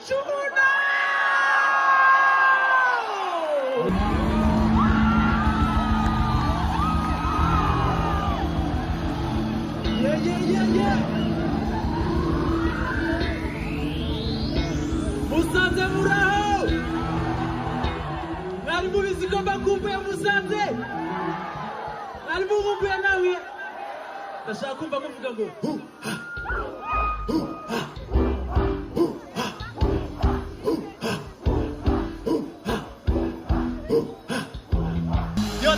Chuna! Yeah. Musanze muraho! Nari mubizi ko mbakumbuye Musanze! Nari mukumbuye nawe! Ndashaka kumva muvuga ngo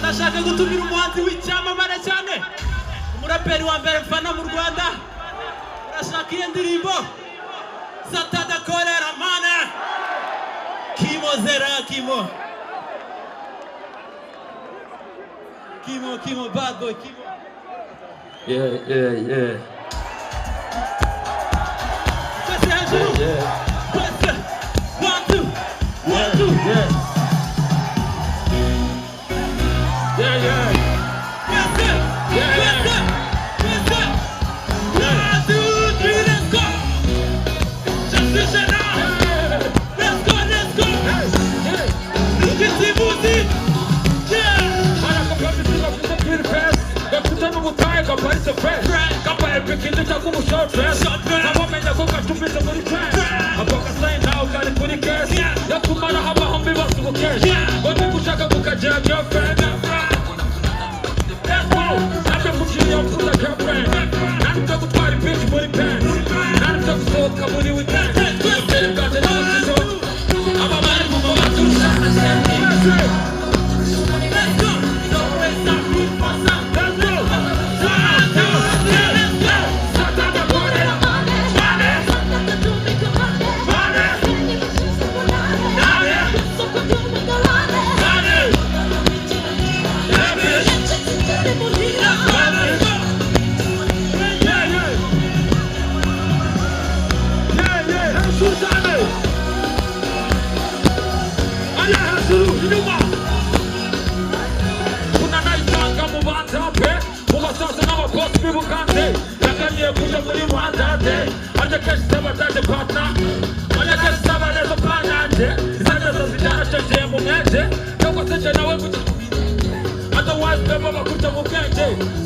ndashaka gutumira umuhanzi w'icyamamare cyane umuraperi wa mbere mfana mu Rwanda urashaka iyo ndirimbo satadakorera mane Kimo Zera Kimo bad boy Kimo Yeah. One, two.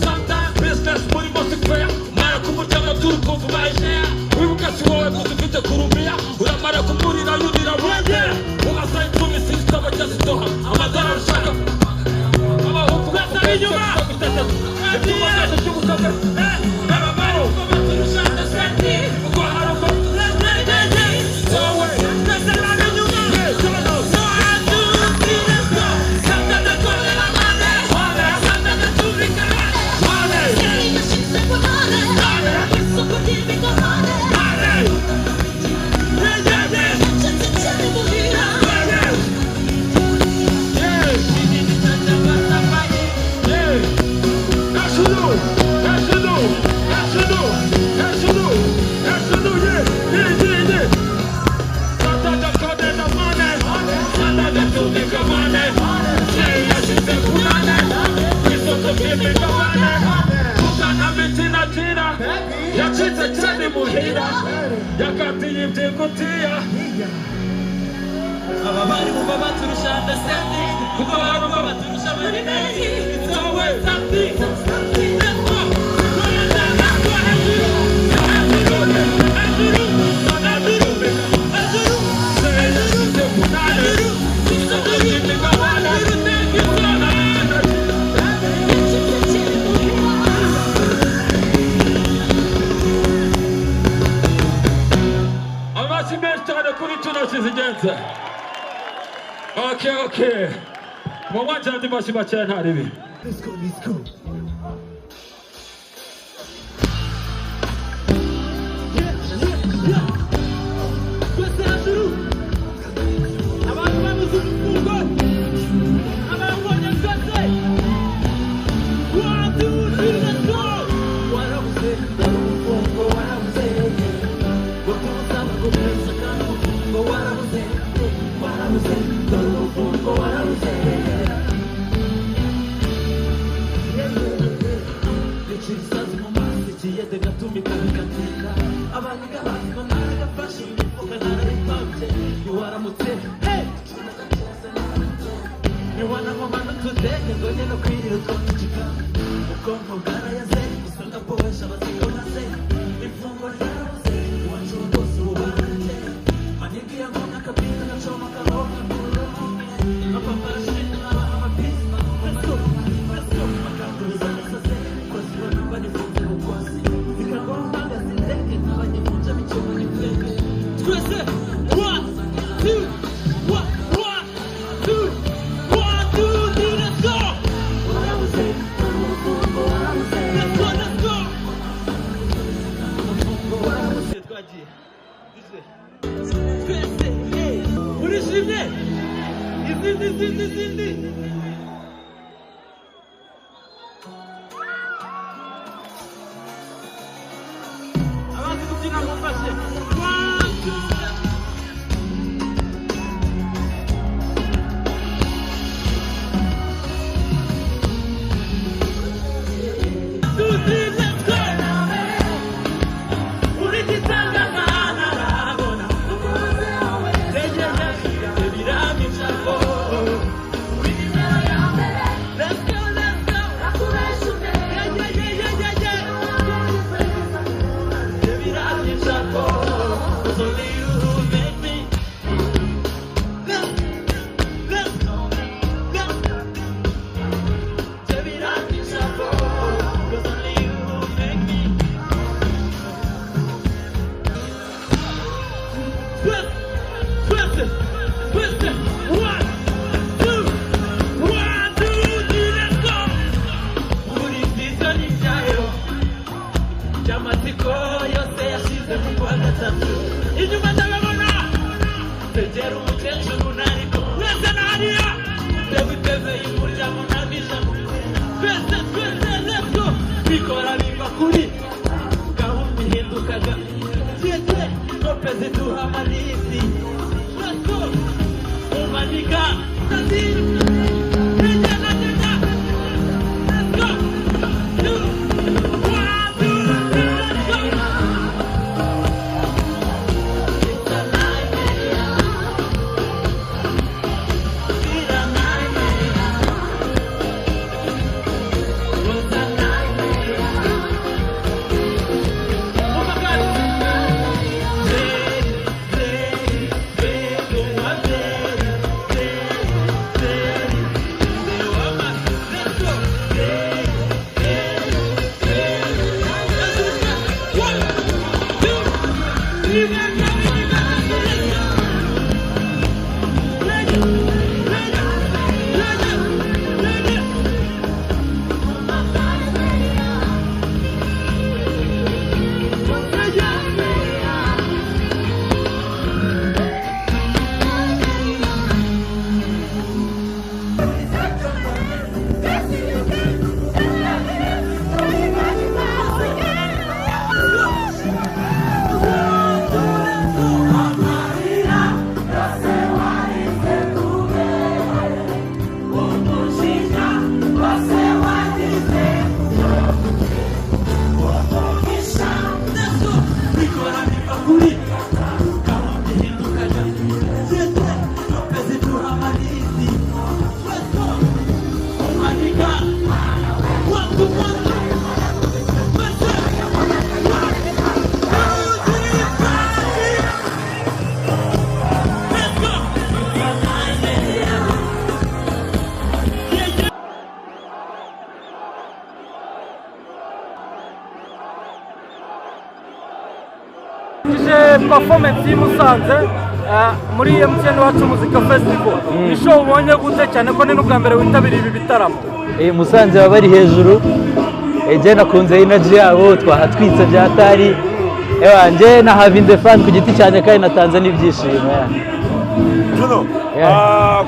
Sometimes business money must fail. Mara kumutanga turu kuvumaisha. Wibuka siwowe kuzifite kurumia. Uramara kumurira yudira wende. Ugasai tumi sista bajazitoha. Amadara rushaka. Abahuku basa inyuma. Ababari bumva baturusha understanding kuko barumva baturusha marineti it's always something Okay. Mwacha ndimasi bachana haribi. Let's go. Yeah. Kwese hajuru. Abantu bamuzufungo. Abantu banyakase. 1, 2, 3, let's go. Warabuze ndarufungo warabuze. Wakumusaba kumesa kana mufungo warabuze. Warabuze. ngarutse niwana nkomano tudege ngonye no kwirira utwo tukiga ubwonko bwarayaze usanga bwosha bazikonaze ifungwa ryarabuze iwacu rwose ubu baranje manyigiye ngomna kabisa gacoma kahoka amapaparashi amapisi let's go makanguruza nasaze kozi bona banifunze bukwasi zikangwa mpagaze ndege n'abanyifunja bicyuma n'ifenge twese 1 2 izindi abazi kubyina mufashe performance y'Musanze muri MTN Wacu Muzika Festival ni show ubonye gute cyane ko ni n'ubwa mbere witabiriye ibi bitaramo Musanze baba bari hejuru je nakunze energy yabo twahatwitse byatari nje na having the fun ku giti cyane kandi natanze n'ibyishimo Juno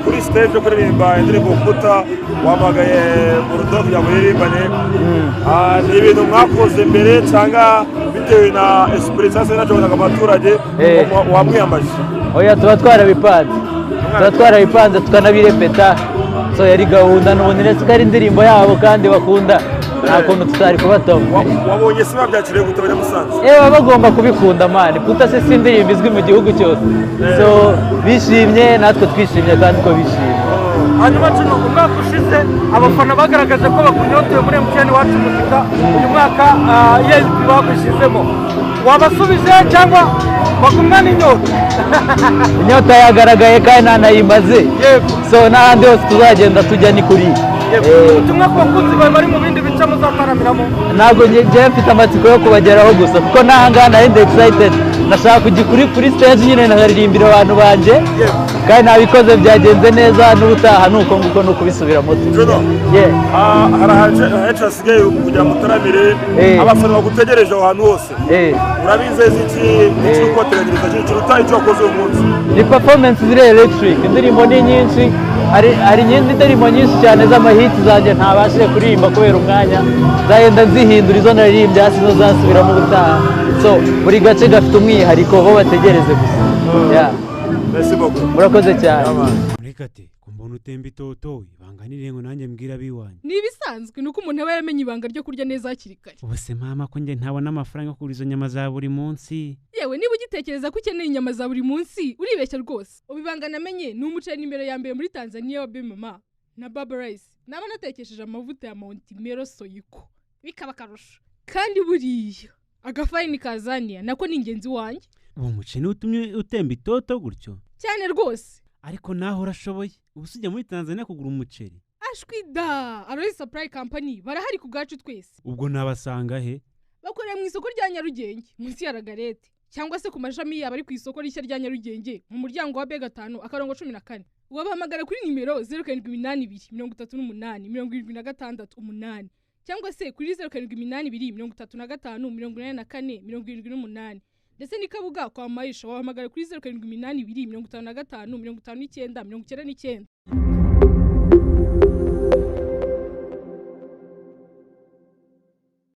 kuri stage kuririmba indirimbo Ukuta wamagaye Bulldog ya muririmbane ni ibintu mwakoze mbere cyangwa bitewe na experience najonaga abaturage wamwiyambaje oya tuba twarabipanze tukanabirepeta so yari gahunda n'ubundi ndetse ko ari indirimbo yabo kandi bakunda nta kuntu tutari kuba top. Wabonye se babyakiriye gute abanyamusanze? Baba bagomba kubikunda mani, puta se si indirimbo izwi mu gihugu cyose, so bishimye natwe twishimye kandi ko bishimye. Hanyuma Juno, umwaka ushize abafana bagaragaje ko bakunyotewe muri MTN Iwacu Muzika, uyu mwaka ESP bagushyizemo, wabasubije cyangwa bagumwa n'inyota? Inyota yagaragaye kandi ntanayimaze, so n'ahandi hose tuzagenda tujya ni kuri ubutumwa ku bakunzi bawe bari mu bindi bice muzataramiramo. Ntabwo njyewe mfite amatsiko yo kubageraho gusa kuko n'ahangaha nari excited, nashaka kujya kuri stage nyine nkaririmbira abantu banje kandi nabikoze byagenze neza, n'ubutaha nuko nguko no kubisubiramo. Hari ahenshi hasigaye kugira mutaramire abafana bagutegereje aho hantu hose, urabizeza iki ukoteranyiriza kiruta icyo wakoze uyu munsi? Ni performance ziri electric, indirimbo ni nyinshi, hari indirimbo nyinshi cyane z'amahiti zanjye ntabashije kuririmba kubera umwanya, zagenda zihindura izo naririmbye hasi zo zasubiramo ubutaha, so buri gace gafite umwihariko bo bategereze gusa. Murakoze cyane. Murekate kumbona utemba itoto ibanganire ngo nanjye mbwira biwanye. Ni ibisanzwe nuko umuntu aba yamenye ibanga ryo kurya neza hakiri kare. Ubuse mama ko nge ntabona amafaranga yo kugura izo nyama za buri munsi. Yewe niba ugitekereza ko ukeneye inyama za buri munsi uribeshya rwose. Ubibanga namenye ni umuceri imbere ya mbere muri Tanzania wa Bemama na Baba Rice. Naba natekesheje amavuta ya Mount Mero Soyiko bikaba karusho. Kandi buriya agafayini kazania nako ni ingenzi wanjye. Uwo muceri utumye utemba itoto gutyo cyane rwose. Ariko naho urashoboye ubusujya muri Tanzania kugura umuceri? Ashwida Arroy Supply Company barahari ku bwacu twese. Ubwo nabasanga he? Bakorera mu isoko rya Nyarugenge munsi ya Ragarete, cyangwa se ku mashami yaba ari ku isoko rishya rya Nyarugenge mu muryango wa B5 akarongo 14. Wabahamagara kuri nimero 0782 38 76 cyangwa se kuri 0782 35 84 78 ndetse ni Kabuga kwa Maisha wahamagara kuri 0782 55 59 99.